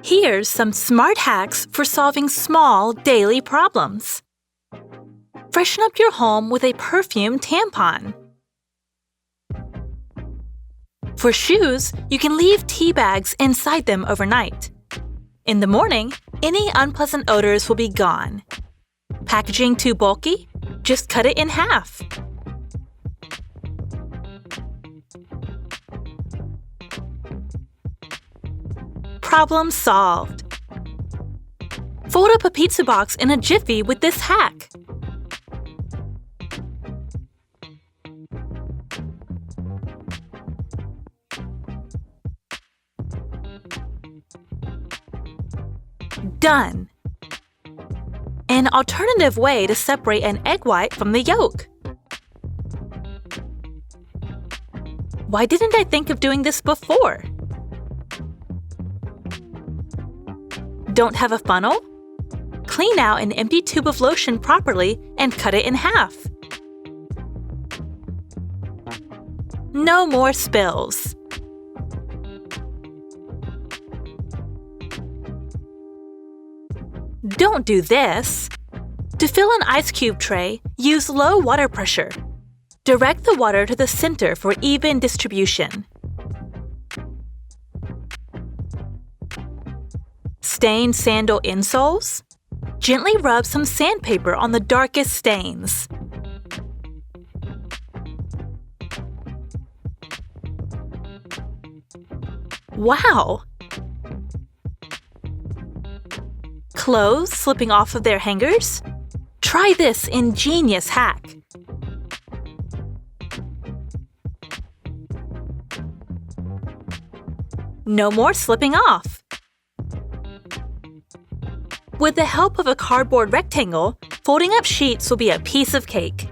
Here's some smart hacks for solving small daily problems. Freshen up your home with a perfume tampon. For shoes, you can leave tea bags inside them overnight. In the morning, any unpleasant odors will be gone. Packaging too bulky? Just cut it in half. Problem solved. Fold up a pizza box in a jiffy with this hack. Done! An alternative way to separate an egg white from the yolk. Why didn't I think of doing this before? Don't have a funnel? Clean out an empty tube of lotion properly and cut it in half. No more spills. Don't do this. To fill an ice cube tray, use low water pressure. Direct the water to the center for even distribution. Stained sandal insoles? Gently rub some sandpaper on the darkest stains. Wow! Clothes slipping off of their hangers? Try this ingenious hack. No more slipping off. With the help of a cardboard rectangle, folding up sheets will be a piece of cake.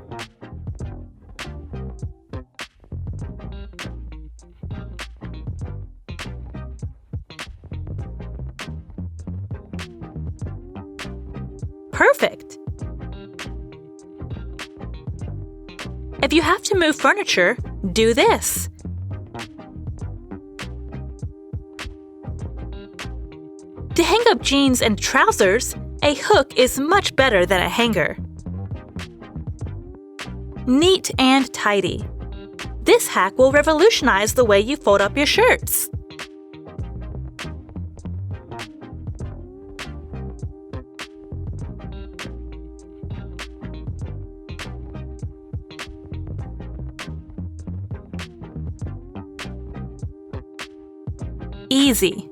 Perfect! If you have to move furniture, do this. To hang up jeans and trousers, a hook is much better than a hanger. Neat and tidy. This hack will revolutionize the way you fold up your shirts. Easy.